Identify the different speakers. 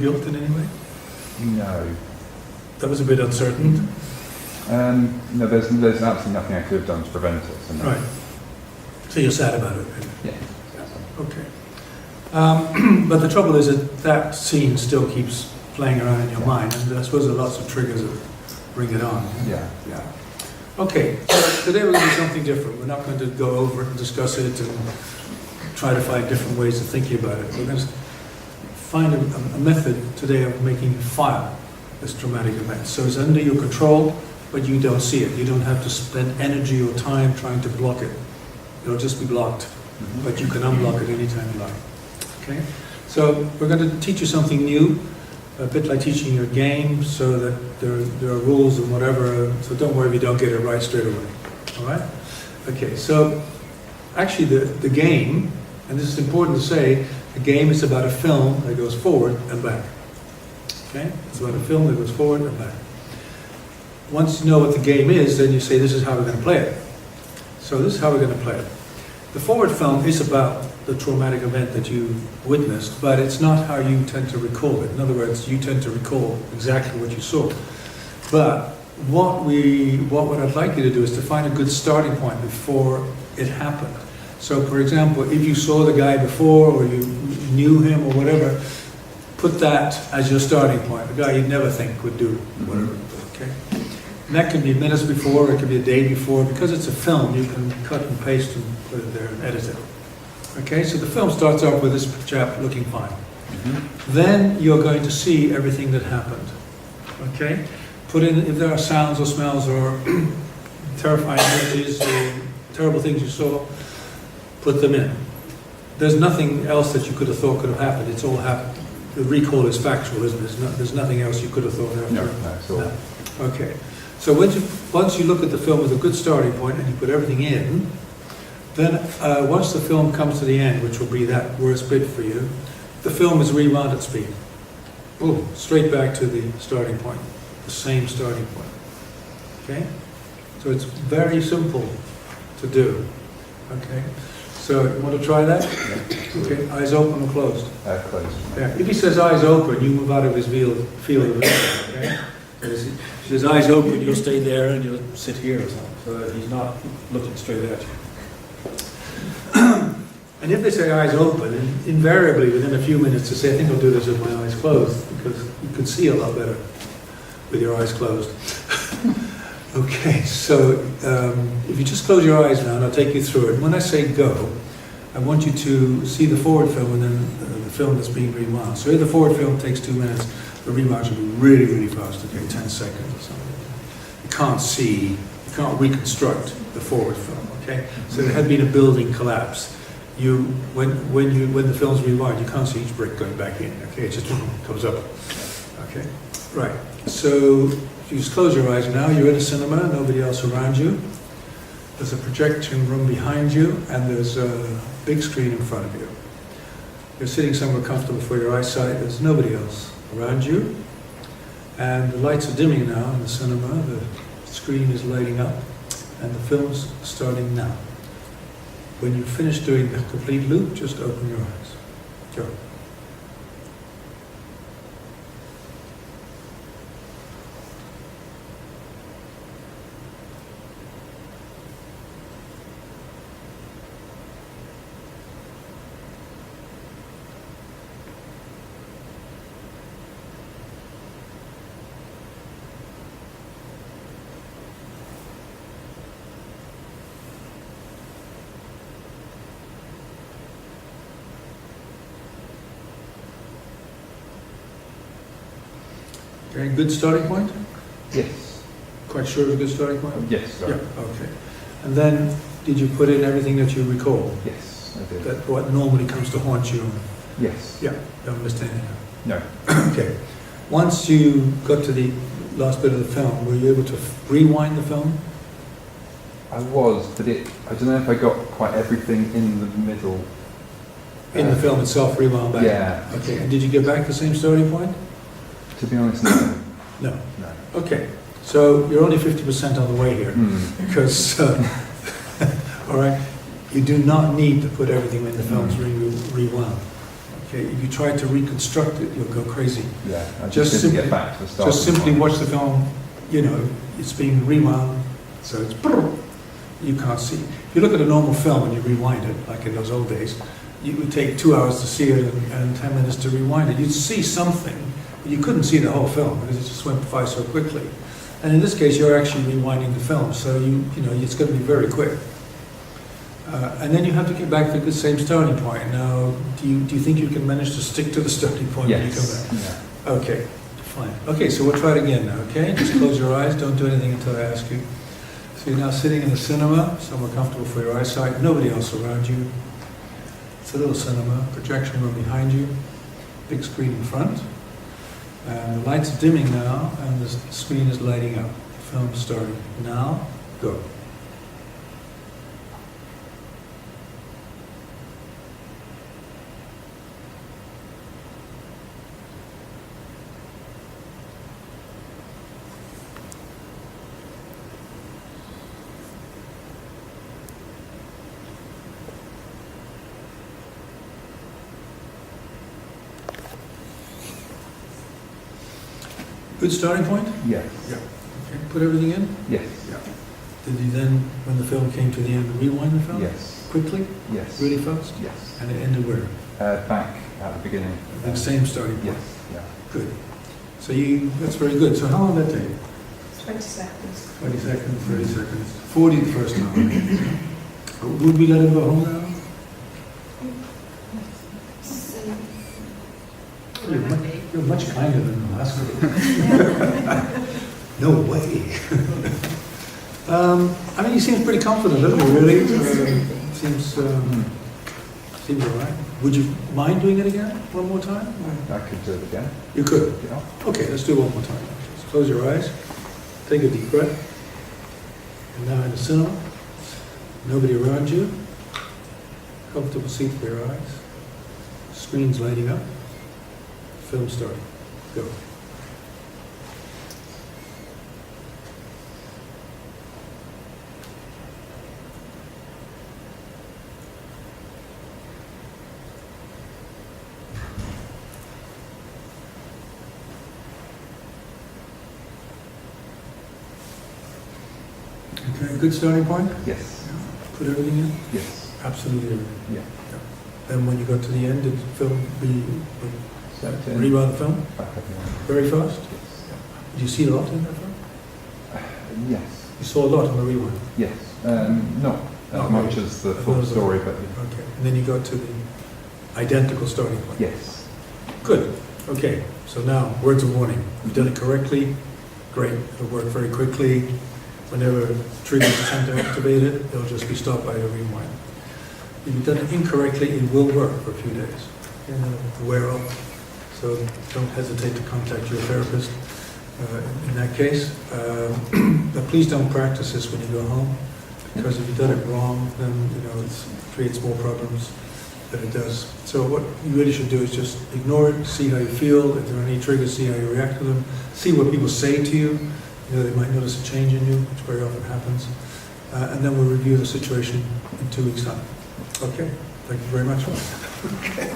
Speaker 1: Guilt in any way?
Speaker 2: No.
Speaker 1: That was a bit uncertain.
Speaker 2: No, there's absolutely nothing I could have done to prevent it. So no.
Speaker 1: Right. So you're sad about it?
Speaker 2: Yeah.
Speaker 1: Okay. But the trouble is that scene still keeps playing around in your mind, and I suppose there are lots of triggers that bring it on.
Speaker 2: Yeah.
Speaker 1: Yeah. Okay, so today we're going to do something different. We're not going to go over it and discuss it and try to find different ways of thinking about it. We're going to find a method today of making you file this traumatic event. So it's under your control, but you don't see it. You don't have to spend energy or time trying to block it. It'll just be blocked, but you can unblock it anytime you like. Okay? So we're going to teach you something new, a bit like teaching you a game, so that there are rules and whatever, so don't worry if you don't get it right straight away. All right? Okay, so actually the game, and this is important to say, the game is about a film that goes forward and back. Okay? It's about a film that goes forward and back. Once you know what the game is, then you say, this is how we're going to play it. So this is how we're going to play it. The forward film is about the traumatic event that you witnessed, but it's not how you tend to recall it. In other words, you tend to recall exactly what you saw. But what I'd like you to do is to find a good starting point before it happened. So for example, if you saw the guy before, or you knew him or whatever, put that as your starting point. A guy you'd never think would do whatever. Okay? And that can be minutes before, or it can be a day before. Because it's a film, you can cut and paste and put it there and edit it. Okay, so the film starts off with this chap looking fine. Then you're going to see everything that happened. Okay? Put in, if there are sounds or smells or terrifying images or terrible things you saw, put them in. There's nothing else that you could have thought could have happened. It's all happened. The recall is factual, isn't it? There's nothing else you could have thought after.
Speaker 2: No, that's all.
Speaker 1: No. Okay. So once you look at the film with a good starting point and you put everything in, then once the film comes to the end, which will be that worst bit for you, the film is rewound at speed. Boom, straight back to the starting point, the same starting point. Okay? So it's very simple to do. Okay? So you want to try that?
Speaker 2: Yeah.
Speaker 1: Okay, eyes open or closed?
Speaker 2: Closed.
Speaker 1: Yeah. If he says eyes open, you move out of his field of vision. Okay? If he says eyes open, you'll stay there and you'll sit here or something, so that he's not looking straight at you. And if they say eyes open, invariably within a few minutes to say, I think I'll do this with my eyes closed, because you can see a lot better with your eyes closed. Okay, so if you just close your eyes now, and I'll take you through it. When I say go, I want you to see the forward film and then the film that's being rewound. So if the forward film takes 2 minutes, the rewound should be really, really fast, okay, 10 seconds or something. You can't see, you can't reconstruct the forward film, okay? So there had been a building collapse. When the film's rewind, you can't see each brick going back in, okay? It just comes up, okay? Right, so if you just close your eyes now, you're in a cinema, nobody else around you. There's a projection room behind you, and there's a big screen in front of you. You're sitting somewhere comfortable for your eyesight, there's nobody else around you. And the lights are dimming now in the cinema, the screen is lighting up, and the film's starting now. When you finish doing the complete loop, just open your eyes. Go. Okay, good starting point?
Speaker 2: Yes.
Speaker 1: Quite sure it's a good starting point?
Speaker 2: Yes, sorry.
Speaker 1: Yeah, okay. And then, did you put in everything that you recall?
Speaker 2: Yes, I did.
Speaker 1: That what normally comes to haunt you?
Speaker 2: Yes.
Speaker 1: Yeah, don't miss anything.
Speaker 2: No.
Speaker 1: Okay. Once you got to the last bit of the film, were you able to rewind the film?
Speaker 2: I was, but I don't know if I got quite everything in the middle.
Speaker 1: In the film itself, rewound back?
Speaker 2: Yeah.
Speaker 1: Okay, and did you get back the same starting point?
Speaker 2: To be honest, no.
Speaker 1: No.
Speaker 2: No.
Speaker 1: Okay, so you're only 50% on the way here, because, all right, you do not need to put everything in the films rewound. Okay, if you try to reconstruct it, you'll go crazy.
Speaker 2: Yeah, I
Speaker 1: Just
Speaker 2: just didn't
Speaker 1: simply-
Speaker 2: get back to the start.
Speaker 1: Just simply watch the film, you know, it's being rewound, so it's you can't see. If you look at a normal film and you rewind it, like in those old days, it would take 2 hours to see it and 10 minutes to rewind it. You'd see something, but you couldn't see the whole film because it just went by so quickly. And in this case, you're actually rewinding the film, so you know it's going to be very quick. And then you have to get back to the same starting point. Now, do you think you can manage to stick to the starting point when you come
Speaker 2: Yes.
Speaker 1: back?
Speaker 2: Yeah.
Speaker 1: Okay, fine. Okay, so we'll try it again now, okay? Just close your eyes, don't do anything until I ask you. So you're now sitting in a cinema, somewhere comfortable for your eyesight, nobody else around you. It's a little cinema, projection room behind you, big screen in front. And the lights are dimming now, and the screen is lighting up. Film starting. Now, go. Good starting point?
Speaker 2: Yes.
Speaker 1: Yeah. Okay, put everything in?
Speaker 2: Yes.
Speaker 1: Did you then, when the film came to the end, rewind the film?
Speaker 2: Yes.
Speaker 1: Quickly?
Speaker 2: Yes.
Speaker 1: Really fast?
Speaker 2: Yes.
Speaker 1: And it ended where?
Speaker 2: Back at the beginning.
Speaker 1: The same starting point?
Speaker 2: Yes. Yeah.
Speaker 1: Good. So that's very good. So how long did that take?
Speaker 3: 20 seconds.
Speaker 1: 20 seconds, 30 seconds, 40 the first time. Would we let him go home now? You're much kinder than the last group. No way. I mean, he seems pretty confident, doesn't he, really? Seems all right. Would you mind doing it again, one more time?
Speaker 2: I could do it again.
Speaker 1: You could.
Speaker 2: Yeah.
Speaker 1: Okay, let's do it one more time. Just close your eyes. Take a deep breath. And now in the cinema. Nobody around you. Comfortable seat for your eyes. Screen's lighting up. Film starting. Go. Okay, good starting point?
Speaker 2: Yes.
Speaker 1: Put everything in?
Speaker 2: Yes.
Speaker 1: Absolutely everything.
Speaker 2: Yeah.
Speaker 1: Then when you got to the end, did the film rewound the film
Speaker 2: Back everyone.
Speaker 1: very fast?
Speaker 2: Yes.
Speaker 1: Did you see a lot in that film?
Speaker 2: Yes.
Speaker 1: You saw a lot on the rewind.
Speaker 2: Yes. Not
Speaker 1: Not
Speaker 2: as much
Speaker 1: really.
Speaker 2: as the
Speaker 1: As
Speaker 2: full
Speaker 1: well as the-
Speaker 2: story, but
Speaker 1: Okay. And then you got to the identical starting point.
Speaker 2: yes.
Speaker 1: Good. Okay. So now, words of warning. You've done it correctly. Great. It'll work very quickly. Whenever triggers attempt to activate it, it'll just be stopped by the rewind. If you've done it incorrectly, it will work for a few days. Wear off. So don't hesitate to contact your therapist in that case. But please don't practice this when you go home, because if you've done it wrong, then it creates more problems than it does. So what you really should do is just ignore it, see how you feel. If there are any triggers, see how you react to them. See what people say to you. They might notice a change in you, which very often happens. And then we'll review the situation in 2 weeks' time. Okay, thank you very much. Okay.